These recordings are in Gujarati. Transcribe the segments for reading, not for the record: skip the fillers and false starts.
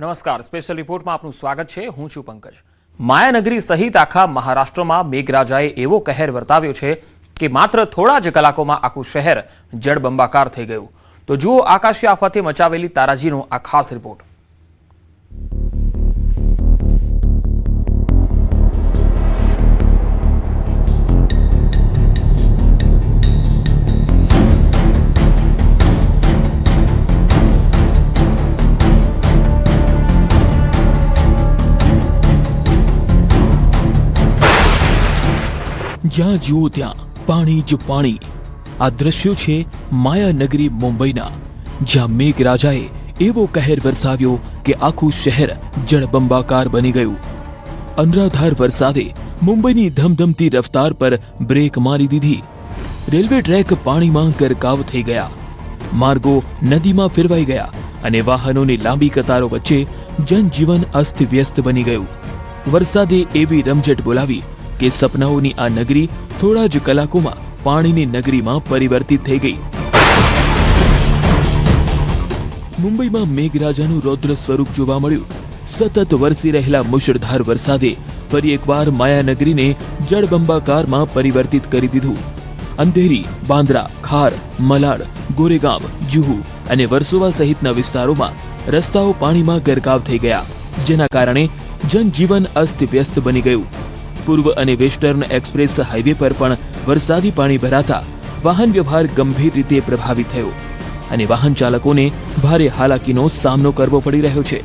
નમસ્કાર, સ્પેશિયલ રિપોર્ટમાં આપનું સ્વાગત છે. હું છું પંકજ. માયાનગરી સહિત આખા મહારાષ્ટ્રમાં મેઘરાજાએ એવો કહેર વર્તાવ્યો છે કે માત્ર થોડા જ કલાકોમાં આખું શહેર જળબંબાકાર થઈ ગયું. તો જુઓ આકાશી આફતે મચાવેલી તારાજીનો આ ખાસ રિપોર્ટ. જ્યાં જુઓ ત્યાં પાણી જ પાણી. આ દ્રશ્યો છે માયાનગરી મુંબઈના, જ્યાં મેઘરાજાએ એવો કહેર વરસાવ્યો કે આખું શહેર જળબંબાકાર બની ગયું. અનરાધાર વરસાદે મુંબઈની ધમધમતી રફતાર પર બ્રેક મારી દીધી. રેલવે ટ્રેક પાણીમાં ગરકાવ થઈ ગયા, માર્ગો નદીમાં ફેરવાઈ ગયા અને વાહનોની લાંબી કતારો વચ્ચે જનજીવન અસ્તવ્યસ્ત બની ગયું. વરસાદે એવી રમઝટ બોલાવી કે સપનાઓની આ નગરી થોડા જ કલાકોમાં પાણીની નગરીમાં પરિવર્તિત થઈ ગઈ. મુંબઈમાં મેઘરાજાનું રૌદ્ર સ્વરૂપ જોવા મળ્યું. સતત વરસી રહેલા મુશળધાર વરસાદે ફરી એકવાર માયાનગરીને જળબંબાકારમાં પરિવર્તિત કરી દીધું. અંધેરી, બાંદ્રા, ખાર, મલાડ, ગોરેગામ, જુહુ અને વર્સોવા સહિતના વિસ્તારોમાં રસ્તાઓ પાણીમાં ગરકાવ થઈ ગયા, જેના કારણે જનજીવન અસ્તવ્યસ્ત બની ગયું. પૂર્વ અને વેસ્ટર્ન એક્સપ્રેસ હાઈવે પર પણ વરસાદી પાણી ભરાતા વાહન વ્યવહાર ગંભીર રીતે પ્રભાવિત થયો અને વાહન ચાલકોને ભારે હાલાકીનો સામનો કરવો પડી રહ્યો છે.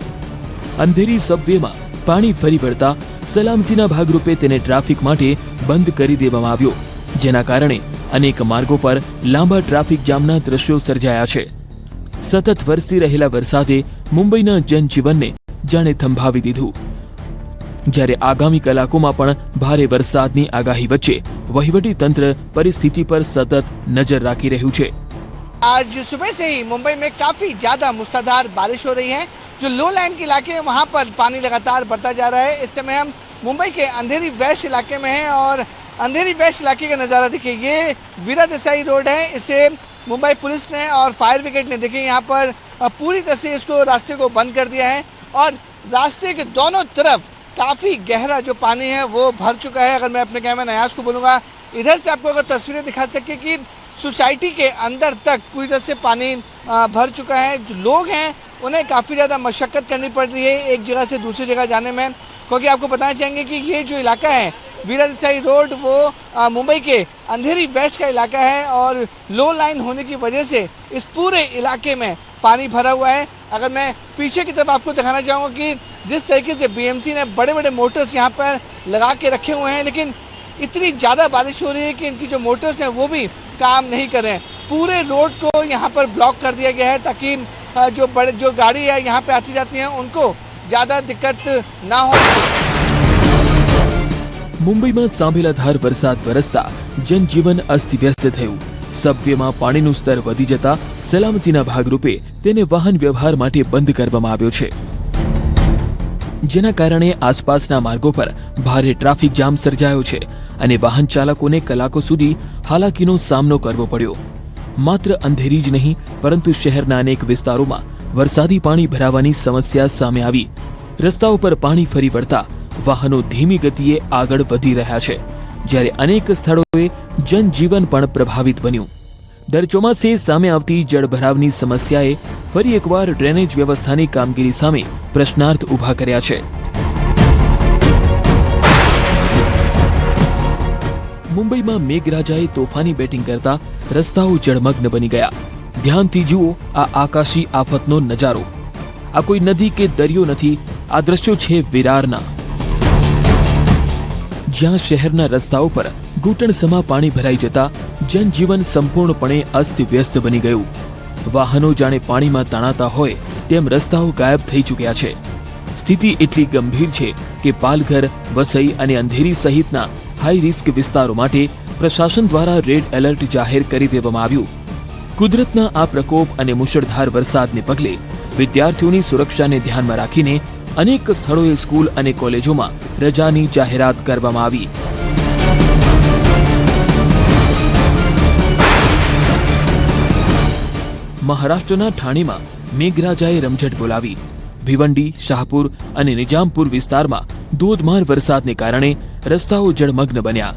અંધેરી સબવેમાં પાણી ફરી વળતા સલામતીના ભાગરૂપે તેને ટ્રાફિક માટે બંધ કરી દેવામાં આવ્યો, જેના કારણે અનેક માર્ગો પર લાંબા ટ્રાફિક જામના દ્રશ્યો સર્જાયા છે. સતત વરસી રહેલા વરસાદે મુંબઈના જનજીવનને જાણે થંભાવી દીધું. જ્યારે આગામી કલાકોમાં પણ ભારે વરસાદની આગાહી વચ્ચે વહીવટી તંત્ર પરિસ્થિતિ પર સતત નજર રાખી રહ્યું છે. आज सुबह से ही मुंबई में काफी ज्यादा मूसलाधार बारिश हो रही है. जो लो लैंड के इलाके हैं वहां पर पानी लगातार बढ़ता जा रहा है. इस समय हम मुंबई के अंधेरी वेस्ट इलाके में हैं और अंधेरी वेस्ट इलाके का नजारा देखिए. ये वीरा देसाई रोड है. इसे मुंबई पुलिस ने और फायर ब्रिगेड ने देखिए यहाँ पर पूरी तरह से इसको रास्ते को बंद कर दिया है और रास्ते के दोनों तरफ काफी गहरा जो पानी है वो भर चुका है. अगर मैं अपने कैमरा नयाज को बोलूंगा इधर से आपको अगर तस्वीरें दिखा सके कि सोसाइटी के अंदर तक पूरी तरह से पानी भर चुका है. जो लोग हैं उन्हें काफी ज्यादा मशक्कत करनी पड़ रही है एक जगह से दूसरी जगह जाने में, क्योंकि आपको बताना चाहेंगे कि ये जो इलाका है वीरा देसाई रोड वो मुंबई के अंधेरी वेस्ट का इलाका है और लो लाइन होने की वजह से इस पूरे इलाके में पानी भरा हुआ है. अगर मैं पीछे की तरफ आपको दिखाना चाहूँगा कि जिस तरीके से बीएमसी ने बड़े बड़े मोटर्स यहाँ पर लगा के रखे हुए हैं, लेकिन इतनी ज़्यादा बारिश हो रही है कि इनकी जो मोटर्स हैं वो भी काम नहीं कर रहे हैं. पूरे रोड को यहाँ पर ब्लॉक कर दिया गया है ताकि जो गाड़ी है यहाँ पे आती जाती हैं उनको ज़्यादा दिक्कत ना हो. મુંબઈમાં સાંભેલાધાર વરસાદ વરસતા જનજીવન અસ્તવ્યસ્ત થયું. સબવેમાં પાણીનું સ્તર વધી જતા સલામતીના ભાગરૂપે તેને વાહન વ્યવહાર માટે બંધ કરવામાં આવ્યો છે, જેના કારણે આસપાસના માર્ગો પર ભારે ટ્રાફિક જામ સર્જાયો છે અને વાહન ચાલકોને કલાકો સુધી હાલાકીનો સામનો કરવો પડ્યો. માત્ર અંધેરી જ નહીં પરંતુ શહેરના અનેક વિસ્તારોમાં વરસાદી પાણી ભરાવાની સમસ્યા સામે આવી. રસ્તાઓ પર પાણી ફરી વળતા વાહનો ધીમી ગતિએ આગળ વધી રહ્યા છે, જ્યારે અનેક સ્થળોએ જનજીવન પણ પ્રભાવિત બન્યું. દર ચોમાસે સામે આવતી જળભરાવની સમસ્યાએ ફરી એકવાર ડ્રેનેજ વ્યવસ્થાની કામગીરી સામે પ્રશ્નાર્થ ઊભા કર્યા છે. મુંબઈમાં મેઘરાજાએ તોફાની બેટિંગ કરતા રસ્તાઓ જળમગ્ન બની ગયા. ધ્યાનથી જુઓ આ આકાશી આફતનો નજારો. આ કોઈ નદી કે દરિયો નથી, આ દ્રશ્યો છે વિરારના, જ્યાં શહેરના રસ્તાઓ પર ઘૂંટણસમા પાણી ભરાઈ જતા જનજીવન સંપૂર્ણપણે અસ્તવ્યસ્ત બની ગયું. વાહનો જાણે પાણીમાં તણાતા હોય તેમ રસ્તાઓ ગાયબ થઈ ચૂક્યા છે. સ્થિતિ એટલી ગંભીર છે કે પાલઘર, વસઈ અને અંધેરી સહિતના હાઈ રિસ્ક વિસ્તારો માટે પ્રશાસન દ્વારા રેડ એલર્ટ જાહેર કરી દેવામાં આવ્યું. કુદરતના આ પ્રકોપ અને મુશળધાર વરસાદને પગલે વિદ્યાર્થીઓની સુરક્ષાને ધ્યાનમાં રાખીને અનેક સ્થળોએ સ્કૂલ અને કોલેજોમાં રજાની જાહેરાત કરવામાં આવી. મહારાષ્ટ્રના ઠાણેમાં મેઘરાજાએ રમઝટ બોલાવી. ભિવંડી, શાહપુર અને નિજામપુર વિસ્તારમાં ધોધમાર વરસાદને કારણે રસ્તાઓ જળમગ્ન બન્યા.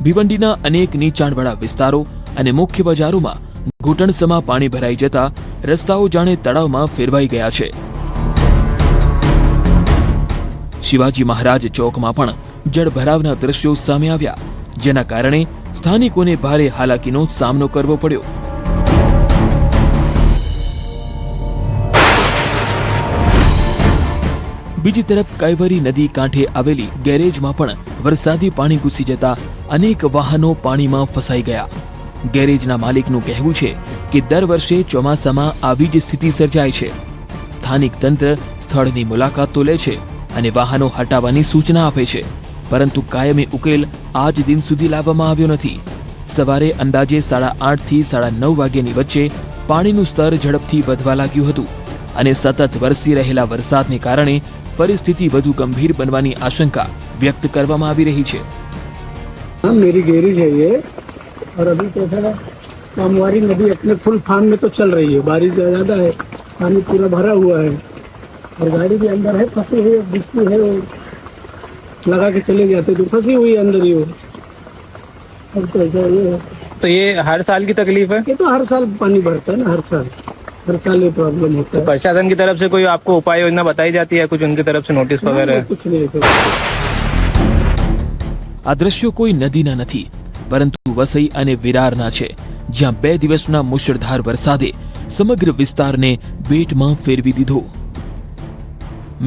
ભિવંડીના અનેક નીચાણવાળા વિસ્તારો અને મુખ્ય બજારોમાં ઘૂંટણસમા પાણી ભરાઈ જતા રસ્તાઓ જાણે તળાવમાં ફેરવાઈ ગયા છે. શિવાજી મહારાજ ચોકમાં પણ જળભરાવના દ્રશ્યો સામે આવ્યા, જેના કારણે સ્થાનિકોને ભારે હાલાકીનો સામનો કરવો પડ્યો. બીજી તરફ કાંઈવરી નદી કાંઠે આવેલી ગેરેજમાં પણ વરસાદી પાણી ઘૂસી જતા અનેક વાહનો પાણીમાં ફસાઈ ગયા. ગેરેજના માલિકનું કહેવું છે કે દર વર્ષે ચોમાસામાં આવી જ સ્થિતિ સર્જાય છે. સ્થાનિક તંત્ર સ્થળની મુલાકાત તો લે છે અને વાહનો હટાવવાની સૂચના આપે છે, પરંતુ કાયમી ઉકેલ આજ દિન સુધી લાવવામાં આવ્યો નથી. સવારે અંદાજે 8:30 થી 9:30 વાગ્યાની વચ્ચે પાણીનું સ્તર ઝડપથી વધવા લાગ્યું હતું અને સતત વરસી રહેલા વરસાદને કારણે પરિસ્થિતિ વધુ ગંભીર બનવાની આશંકા વ્યક્ત કરવામાં આવી રહી છે. मेरी गैरेज है ये, और अभी कैसा है, कामवारी नदी अपने फुल फार्म में तो चल रही है, बारिश ज्यादा है, पानी पूरा भरा हुआ है और गाड़ी भी अंदर है, फंसी हुई है, बिजली है, वो लगा के चले जाते तो फंसी हुई है अंदर ही वो. अब तो ऐसा ये है. तो ये हर साल की तकलीफ है? ये तो हर साल पानी भरता है ना, हर साल ये प्रॉब्लम होता है. प्रशासन की तरफ से कोई आपको उपाय योजना बताई जाती है, कुछ उनकी तरफ से नोटिस वगैरह? कुछ नहीं है. આ દ્રશ્યો કોઈ નદીના નથી, પરંતુ વસઈ અને વિરારના છે, જ્યાં 2 દિવસના મુશળધાર વરસાદે સમગ્ર વિસ્તારને બેટમાં ફેરવી દીધો.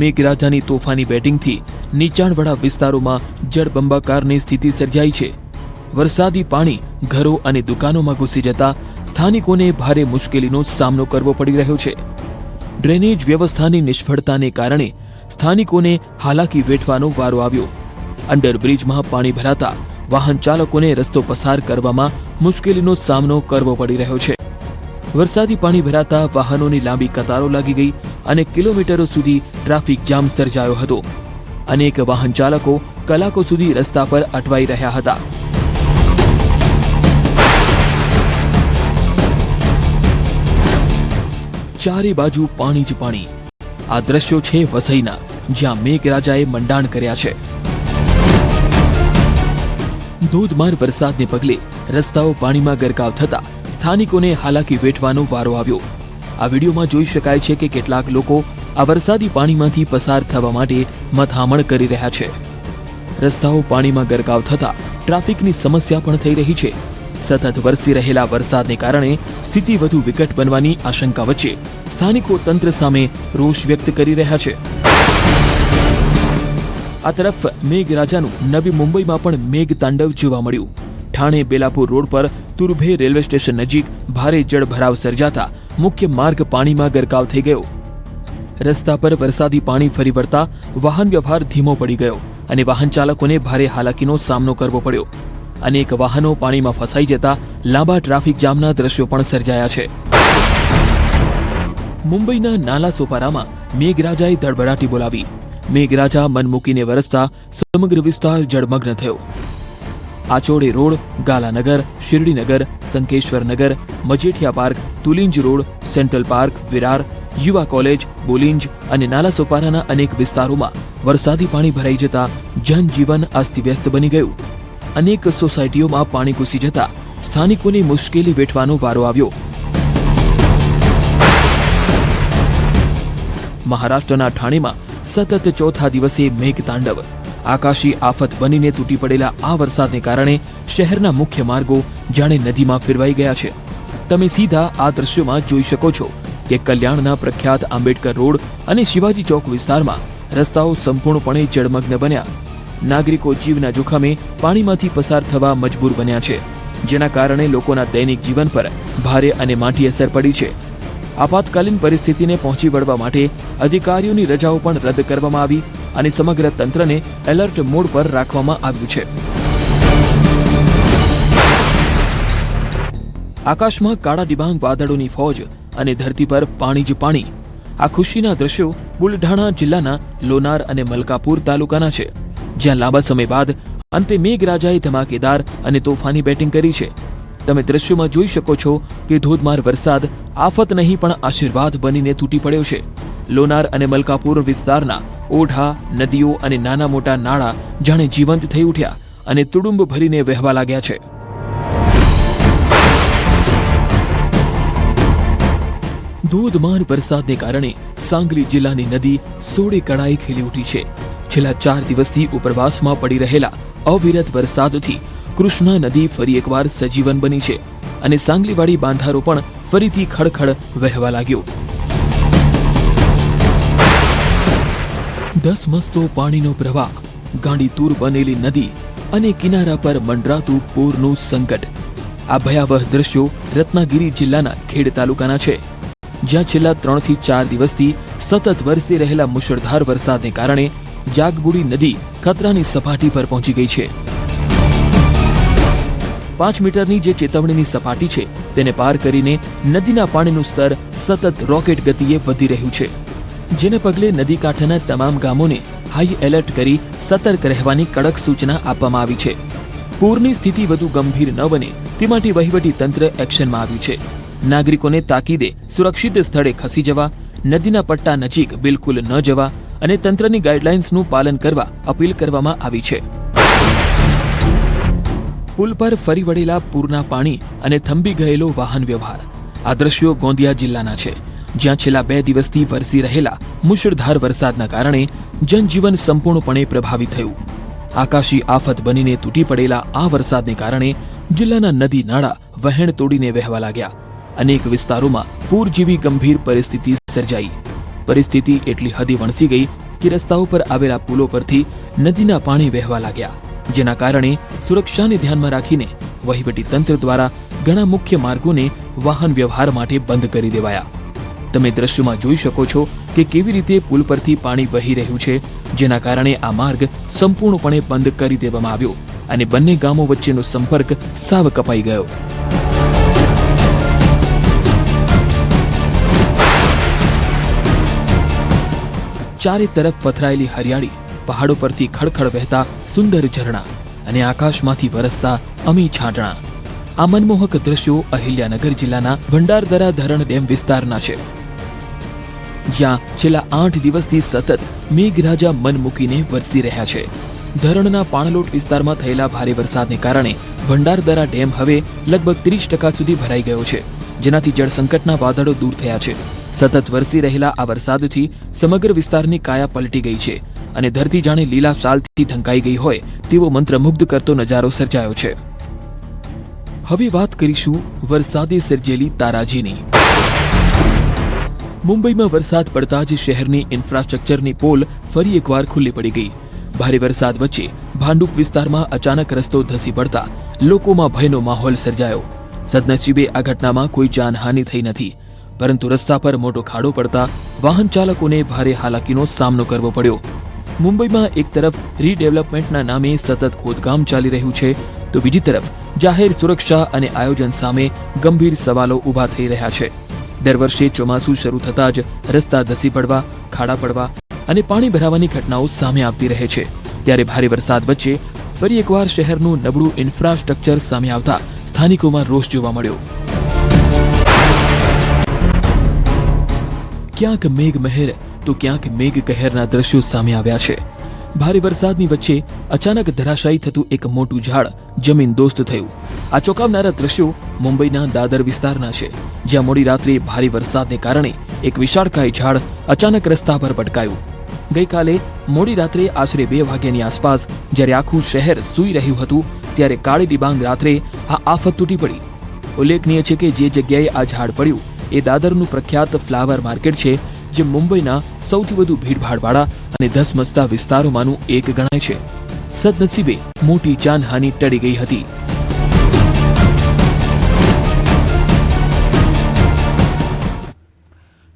મેઘરાજાની તોફાની બેટિંગથી નીચાણવાળા વિસ્તારોમાં જળબંબાકારની સ્થિતિ સર્જાઈ છે. વરસાદી પાણી ઘરો અને દુકાનોમાં ઘૂસી જતા સ્થાનિકોને ભારે મુશ્કેલીનો સામનો કરવો પડી રહ્યો છે. ડ્રેનેજ વ્યવસ્થાની નિષ્ફળતાને કારણે સ્થાનિકોને હાલાકી વેઠવાનો વારો આવ્યો. અંડરબ્રિજમાં પાણી ભરાતા વાહન ચાલકોને રસ્તો પસાર કરવામાં મુશ્કેલીનો સામનો કરવો પડી રહ્યો છે. વરસાદી પાણી ભરાતા વાહનોની લાંબી કતારો લાગી ગઈ અને કિલોમીટરો સુધી ટ્રાફિક જામ સર્જાયો હતો. અનેક વાહન ચાલકો કલાકો સુધી રસ્તા પર અટવાઈ રહ્યા હતા. ચારે બાજુ પાણી જ પાણી. આ દ્રશ્યો છે વસઈના, જ્યાં મેઘરાજાએ મંડાણ કર્યા છે. ધોધમાર વરસાદને પગલે રસ્તાઓ પાણીમાં ગરકાવ થતા સ્થાનિકોને હાલાકી વેઠવાનો વારો આવ્યો. આ વિડીયોમાં જોઈ શકાય છે કે કેટલાક લોકો આ વરસાદી પાણીમાંથી પસાર થવા માટે મથામણ કરી રહ્યા છે. રસ્તાઓ પાણીમાં ગરકાવ થતા ટ્રાફિકની સમસ્યા પણ થઈ રહી છે. સતત વરસી રહેલા વરસાદને કારણે સ્થિતિ વધુ વિકટ બનવાની આશંકા વચ્ચે સ્થાનિકો તંત્ર સામે રોષ વ્યક્ત કરી રહ્યા છે. આ તરફ મેઘરાજાનું નવી મુંબઈમાં પણ મેઘતાંડવ જોવા મળ્યું. ઠાણે બેલાપુર રોડ પર તુરભે રેલવે સ્ટેશન નજીક ભારે જળભરાવ સર્જાતા મુખ્ય માર્ગ પાણીમાં ગરકાવ થઈ ગયો. રસ્તા પર વરસાદી પાણી ફરી વળતા વાહન વ્યવહાર ધીમો પડી ગયો અને વાહન ચાલકોને ભારે હાલાકીનો સામનો કરવો પડ્યો. અનેક વાહનો પાણીમાં ફસાઈ જતા લાંબા ટ્રાફિક જામના દ્રશ્યો પણ સર્જાયા છે. મુંબઈના નાલા સોપારામાં મેઘરાજાએ ધડબડાટી બોલાવી. મેઘરાજા મન મૂકીને વરસતા સમગ્ર વિસ્તાર જળમગ્ન થયો. Achode road, Galanagar, Shirdinagar, Sankeshwarnagar, Majethia park, Tulinj road, central park, Virar, Yuva college, બોલિંજ અને નાલા સોપારાના અનેક વિસ્તારોમાં વરસાદી પાણી ભરાઈ જતા જનજીવન અસ્તવ્યસ્ત બની ગયું. અનેક સોસાયટીઓમાં પાણી ઘૂસી જતા સ્થાનિકોને મુશ્કેલી વેઠવાનો વારો આવ્યો. મહારાષ્ટ્રના ઠાણેમાં સતત ચોથા દિવસે મેઘતાંડવ. આકાશી આફત બનીને તૂટી પડેલા આ વરસાદને કારણે શહેરના મુખ્ય માર્ગો જાણે નદીમાં ફેરવાઈ ગયા છે. તમે સીધા આ દ્રશ્યોમાં જોઈ શકો છો કે કલ્યાણના પ્રખ્યાત આંબેડકર રોડ અને શિવાજી ચોક વિસ્તારમાં રસ્તાઓ સંપૂર્ણપણે જળમગ્ન બન્યા. નાગરિકો જીવના જોખમે પાણીમાંથી પસાર થવા મજબૂર બન્યા છે, જેના કારણે લોકોના દૈનિક જીવન પર ભારે અને માઠી અસર પડી છે. આપાતકાલીન પરિસ્થિતિને પહોંચી વળવા માટે અધિકારીઓની રજાઓ પણ રદ કરવામાં આવી અને સમગ્ર તંત્રને એલર્ટ મોડ પર રાખવામાં આવ્યું છે. આકાશમાં કાળા ડિબાંગ વાદળોની ફોજ અને ધરતી પર પાણી જ પાણી. આ ખુશીના દ્રશ્યો બુલઢાણા જિલ્લાના લોનાર અને મલકાપુર તાલુકાના છે, જ્યાં લાંબા સમય બાદ અંતે મેઘરાજાએ ધમાકેદાર અને તોફાની બેટિંગ કરી છે. તમે દ્રશ્યોમાં જોઈ શકો છો કે ધોધમાર વરસાદ આફત નહીં પણ આશીર્વાદ બનીને તૂટી પડ્યો છે. લોનાર અને મલકાપુર વિસ્તારના ઓઢા, નદીઓ અને નાના મોટા નાળા જાણે જીવંત થઈ ઉઠ્યા અને તુડુંબ ભરીને વહેવા લાગ્યા છે. ધોધમાર વરસાદને કારણે સાંગલી જિલ્લાની નદી સોળે કળાએ ખીલી ઉઠી છે. છેલ્લા 4 દિવસથી ઉપરવાસમાં પડી રહેલા અવિરત વરસાદથી કૃષ્ણા નદી ફરી એકવાર સજીવન બની છે અને સાંગલીવાડી બાંધારો પણ ફરીથી ખડખડ વહેવા લાગ્યો. ધસમસતો પાણીનો પ્રવાહ, ગાંડીતૂર બનેલી નદી અને કિનારા પર મંડરાતું પૂરનું સંકટ. આ ભયાવહ દ્રશ્યો રત્નાગીરી જિલ્લાના ખેડ તાલુકાના છે, જ્યાં છેલ્લા 3 થી 4 દિવસથી સતત વરસી રહેલા મુશળધાર વરસાદને કારણે જાગબુડી નદી ખતરાની સપાટી પર પહોંચી ગઈ છે. 5 મીટરની જે ચેતવણીની સપાટી છે તેને પાર કરીને નદીના પાણીનું સ્તર સતત રોકેટ ગતિએ વધી રહ્યું છે, જેને પગલે નદી કાંઠાના તમામ ગામોને હાઈ એલર્ટ કરી સતર્ક રહેવાની કડક સૂચના આપવામાં આવી છે. પૂરની સ્થિતિ વધુ ગંભીર ન બને તે માટે વહીવટી તંત્ર એક્શનમાં આવ્યું છે. નાગરિકોને તાકીદે સુરક્ષિત સ્થળે ખસી જવા, નદીના પટ્ટા નજીક બિલકુલ ન જવા અને તંત્રની ગાઈડલાઇન્સનું પાલન કરવા અપીલ કરવામાં આવી છે. પુલ પર ફરી વળેલા પૂરના પાણી અને થંભી ગયેલો વાહન વ્યવહાર. આ દ્રશ્યો ગોંદિયા જિલ્લાના છે, જ્યાં છેલ્લા 2 દિવસથી વરસી રહેલા મુશળધાર વરસાદના કારણે જનજીવન સંપૂર્ણપણે પ્રભાવિત થયું. આકાશી આફત બનીને તૂટી પડેલા આ વરસાદને કારણે જિલ્લાના નદી નાળા વહેણ તોડીને વહેવા લાગ્યા. અનેક વિસ્તારોમાં પૂર જેવી ગંભીર પરિસ્થિતિ સર્જાઈ. પરિસ્થિતિ એટલી હદે વણસી ગઈ કે રસ્તાઓ પર આવેલા પુલો પરથી નદીના પાણી વહેવા લાગ્યા, જેના કારણે સુરક્ષાને ધ્યાનમાં રાખીને વહીવટી તંત્ર દ્વારા ઘણા મુખ્ય માર્ગોને વાહન વ્યવહાર માટે બંધ કરી દેવાયા. તમે દ્રશ્યોમાં જોઈ શકો છો કે કેવી રીતે પુલ પરથી પાણી વહી રહ્યું છે, જેના કારણે આ માર્ગ સંપૂર્ણપણે બંધ કરી દેવામાં આવ્યો અને બંને ગામો વચ્ચેનો સંપર્ક સાવ કપાઈ ગયો. ચારે તરફ પથરાયેલી હરિયાળી, પહાડો પરથી ખડખડ વહેતા સુંદર ઝરણા અને આકાશમાંથી વરસતા અમી છાંટણા. આ મનમોહક દ્રશ્યો અહિલ્યાનગર જિલ્લાના ભંડારદરા ધરણ ડેમ વિસ્તારના છે, જ્યાં છેલ્લા 8 દિવસથી સતત મેઘરાજા મન મૂકીને વરસી રહ્યા છે. ધરણના પાણલોટ વિસ્તારમાં થયેલા ભારે વરસાદને કારણે ભંડારદરા ડેમ હવે લગભગ 30% સુધી ભરાઈ ગયો છે, જેનાથી જળસંકટના વાદળો દૂર થયા છે. સતત વરસી રહેલા આ વરસાદથી સમગ્ર વિસ્તારની કાયા પલટી ગઈ છે અને ધરતી જાણે લીલા શાલથી ઢંકાઈ ગઈ હોય તેવો મંત્રમુગ્ધ કરતો નજારો સર્જાયો છે. હવે વાત કરીશું વરસાદે સર્જેલી તારાજીની. મુંબઈમાં વરસાદ પડતા જ શહેરની ઇન્ફ્રાસ્ટ્રક્ચરની પોલ ફરી એકવાર ખુલ્લી પડી ગઈ. ભારે વરસાદ વચ્ચે ભાંડુપ વિસ્તારમાં અચાનક રસ્તો ધસી પડતા લોકોમાં ભયનો માહોલ સર્જાયો. સદનસીબે આ ઘટનામાં કોઈ જાનહાનિ થઈ નથી, પરંતુ રસ્તા પર મોટો ખાડો પડતા વાહન ચાલકોને ભારે હાલાકીનો સામનો કરવો પડ્યો. મુંબઈમાં એક તરફ રીડેવલપમેન્ટના નામે સતત ખોદકામ ચાલી રહ્યું છે, તો બીજી તરફ જાહેર સુરક્ષા અને આયોજન સામે ગંભીર સવાલો ઊભા થઈ રહ્યા છે. દર વર્ષે ચોમાસું શરૂ થતાં જ રસ્તા ધસી પડવા, ખાડા પડવા અને પાણી ભરાવાની ઘટનાઓ સામે આવતી રહે છે. ત્યારે ભારે વરસાદ વચ્ચે ફરી એકવાર શહેરનું નબળું ઇન્ફ્રાસ્ટ્રક્ચર સામે આવતા સ્થાનિકોમાં રોષ જોવા મળ્યો. ક્યાંક મેઘ મહેર તો ક્યાંક મેઘ કહેરના દ્રશ્યો સામે આવ્યા છે. ભારે વરસાદની વચ્ચે અચાનક ધરાશાયી થતું એક મોટું ઝાડ જમીન દોસ્ત થયું. આ ચોંકાવનારા દ્રશ્યો મુંબઈના દાદર વિસ્તારના છે, જ્યાં મોડી રાત્રે ભારે વરસાદને કારણે એક વિશાળકાય ઝાડ અચાનક રસ્તા પર પટકાયું. ગઈકાલે મોડી રાત્રે આશરે 2 વાગ્યાની આસપાસ જ્યારે આખું શહેર સૂઈ રહ્યું હતું, ત્યારે કાળી ડિબાંગ રાત્રે આ આફત તૂટી પડી. ઉલ્લેખનીય છે કે જે જગ્યાએ આ ઝાડ પડ્યું એ દાદરનું પ્રખ્યાત ફ્લાવર માર્કેટ છે, જે મુંબઈના સૌથી વધુ ભીડભાડવાળા અને ધસમસતા વિસ્તારોમાંનું એક ગણાય છે. સદનસીબે મોટી જાનહાનિ ટળી ગઈ હતી.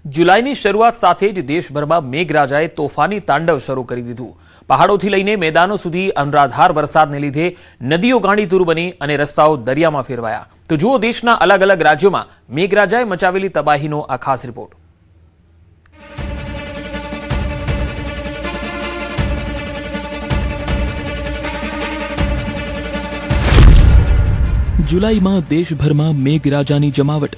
જુલાઈની શરૂઆત સાથે જ દેશભરમાં મેઘરાજાએ તોફાની તાંડવ શરૂ કરી દીધું. પહાડોથી લઈને મેદાનો સુધી અનરાધાર વરસાદને લીધે નદીઓ ગાંડીતૂર બની અને રસ્તાઓ દરિયામાં ફેરવાયા. તો જુઓ દેશના અલગ અલગ રાજ્યોમાં મેઘરાજાએ મચાવેલી તબાહીનો આ ખાસ રિપોર્ટ. જુલાઈમાં દેશભરમાં મેઘરાજાની જમાવટ.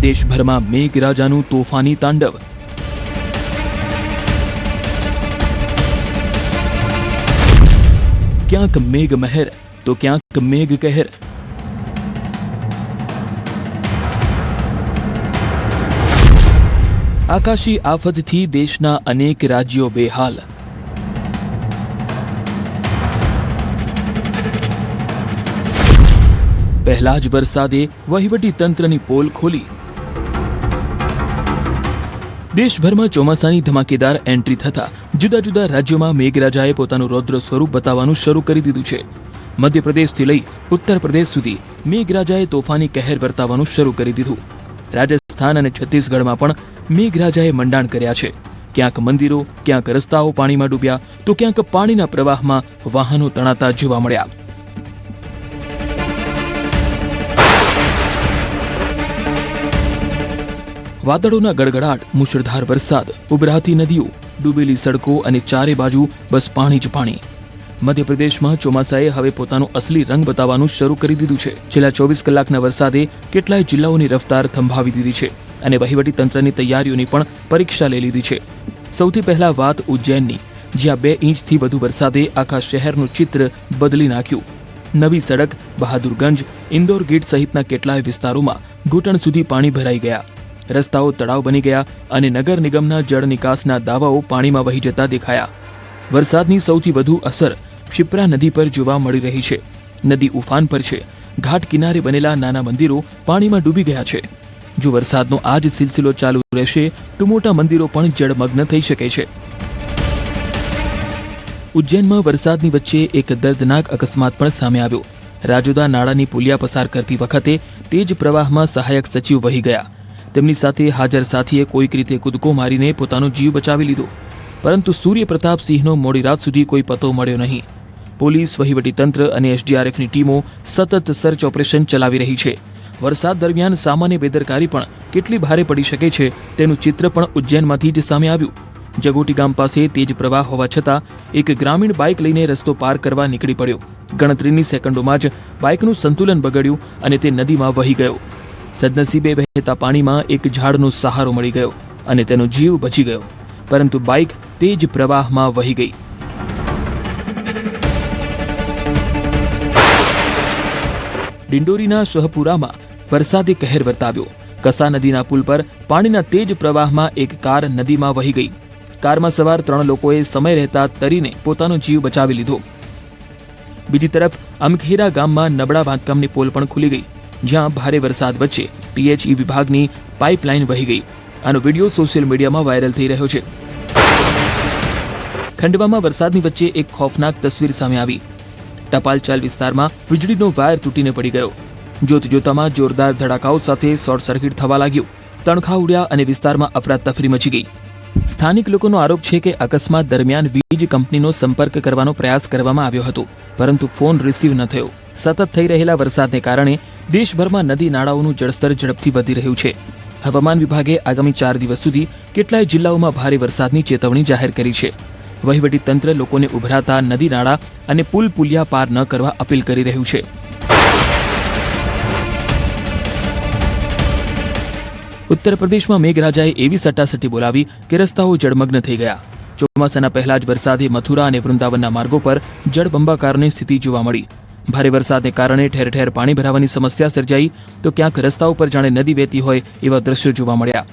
દેશભરમાં મેઘરાજાનું તોફાની તાંડવ. ક્યાંક મેઘ મહેર તો ક્યાંક મેઘ કહેર. આકાશી આફતથી દેશના અનેક રાજ્યો બેહાલ. પહેલા જ વરસાદે વહીવટી તંત્રની પોલ ખોલી. દેશભરમાં ચોમાસાની ધમાકેદાર એન્ટ્રી થતા જુદા જુદા રાજ્યોમાં મેઘરાજાએ પોતાનું રૌદ્ર સ્વરૂપ બતાવવાનું શરૂ કરી દીધું છે. મધ્યપ્રદેશથી લઈ ઉત્તર પ્રદેશ સુધી મેઘરાજાએ તોફાની કહેર વર્તાવવાનું શરૂ કરી દીધું. રાજસ્થાન અને છત્તીસગઢમાં પણ મેઘરાજાએ મંડાણ કર્યા છે. ક્યાંક મંદિરો, ક્યાંક રસ્તાઓ પાણીમાં ડૂબ્યા તો ક્યાંક પાણીના પ્રવાહમાં વાહનો તણાતા જોવા મળ્યા. વાદળોના ગડગડાટ, મુશળધાર વરસાદ, ઉભરાતી નદીઓ, ડૂબેલી સડકો અને ચારે બાજુ બસ પાણી જ પાણી. મધ્યપ્રદેશમાં ચોમાસાએ હવે પોતાનો અસલી રંગ બતાવવાનું શરૂ કરી દીધું છે. છેલ્લા 24 કલાકના વરસાદે કેટલાય જિલ્લાઓની રફતાર થંભાવી દીધી છે અને વહીવટી તંત્રની તૈયારીઓની પણ પરીક્ષા લઈ લીધી છે. સૌથી પહેલા વાત ઉજ્જૈનની, જ્યાં 2 ઇંચથી વધુ વરસાદે આખા શહેરનું ચિત્ર બદલી નાખ્યું. નવી સડક, બહાદુરગંજ, ઇન્દોર ગેટ સહિતના કેટલાય વિસ્તારોમાં ઘૂંટણ સુધી પાણી ભરાઈ ગયા. રસ્તાઓ તળાવ બની ગયા અને નગર નિગમના જળ નિકાસના દાવાઓ પાણીમાં વહી જતા દેખાયા. વરસાદની સૌથી વધુ અસર શિપ્રા નદી પર જોવા મળી રહી છે. નદી ઉફાન પર છે. ઘાટ કિનારે બનેલા નાના મંદિરો પાણીમાં ડૂબી ગયા છે. જો વરસાદનો આ જ સિલસિલો ચાલુ રહેશે તો મોટા મંદિરો પણ જળમગ્ન થઈ શકે છે. ઉજ્જૈનમાં વરસાદની વચ્ચે એક દર્દનાક અકસ્માત પણ સામે આવ્યો. રાજોદા નાળાની પુલિયા પસાર કરતી વખતે તેજ પ્રવાહમાં સહાયક સચિવ વહી ગયા. તેમની સાથે હાજર સાથીએ કોઈક રીતે કૂદકો મારીને પોતાનો જીવ બચાવી લીધો, પરંતુ સૂર્યપ્રતાપસિંહનો મોડી રાત સુધી કોઈ પતો મળ્યો નહીં. પોલીસ, વહીવટીતંત્ર અને એસડીઆરએફની ટીમો સતત સર્ચ ઓપરેશન ચલાવી રહી છે. વરસાદ દરમિયાન સામાન્ય બેદરકારી પણ કેટલી ભારે પડી શકે છે તેનું ચિત્ર પણ ઉજ્જૈનમાંથી જ સામે આવ્યું. જગોટી ગામ પાસે તેજ પ્રવાહ હોવા છતાં એક ગ્રામીણ બાઇક લઈને રસ્તો પાર કરવા નીકળી પડ્યો. ગણતરીની સેકન્ડોમાં જ બાઇકનું સંતુલન બગડ્યું અને તે નદીમાં વહી ગયો. સદનસીબે વહેતા પાણીમાં એક ઝાડનો સહારો મળી ગયો અને તેનો જીવ બચી ગયો, પરંતુ બાઇક તેજ પ્રવાહમાં વહી ગઈ. ડિંડોરીના શહપુરામાં વરસાદે કહેર વર્તાવ્યો. કસા નદીના પુલ પર પાણીના તેજ પ્રવાહમાં એક કાર નદીમાં વહી ગઈ. કારમાં સવાર 3 લોકોએ સમય રહેતા તરીને પોતાનો જીવ બચાવી લીધો. બીજી તરફ અમખેરા ગામમાં નબળા બાંધકામની પોલ પણ ખુલી ગઈ, જ્યાં ભારે વરસાદ વચ્ચે પીએચઈ વિભાગની પાઇપલાઇન વહી ગઈ. આનો વિડીયો સોશિયલ મીડિયામાં વાયરલ થઈ રહ્યો છે. ખંડવામાં વરસાદની વચ્ચે એક ખોફનાક તસવીર સામે આવી. ટપાલચાલ વિસ્તારમાં વીજળીનો વાયર તૂટીને પડી ગયો. જોતજોતામાં જોરદાર ધડાકાઓ સાથે શોર્ટ સર્કિટ થવા લાગ્યું. તણખા ઉડ્યા અને વિસ્તારમાં અફરાતફરી મચી ગઈ. સ્થાનિક લોકોનો આરોપ છે કે અકસ્માત દરમિયાન વીજ કંપનીનો સંપર્ક કરવાનો પ્રયાસ કરવામાં આવ્યો હતો, પરંતુ ફોન રિસીવ ન થયો. સતત થઈ રહેલા વરસાદને કારણે દેશભરમાં નદી નાળાઓનું જળસ્તર ઝડપથી વધી રહ્યું છે. હવામાન વિભાગે આગામી 4 દિવસ સુધી કેટલાય જિલ્લાઓમાં ભારે વરસાદની ચેતવણી જાહેર કરી છે. વહીવટી તંત્ર લોકોને ઉભરાતા નદી નાળા અને પુલ પુલિયા પાર ન કરવા અપીલ કરી રહ્યું છે. ઉત્તર પ્રદેશમાં મેઘરાજાએ એવી સટ્ટાસટ્ટી બોલાવી કે રસ્તાઓ જળમગ્ન થઈ ગયા. ચોમાસાના પહેલા જ વરસાદે મથુરા અને વૃંદાવનના માર્ગો પર જળબંબાકારની સ્થિતિ જોવા મળી. ભારે વરસાદને કારણે ઠેર ઠેર પાણી ભરાવાની સમસ્યા સર્જાઈ તો ક્યાંક રસ્તાઓ પર જાણે નદી વહેતી હોય એવા દ્રશ્યો જોવા મળ્યા.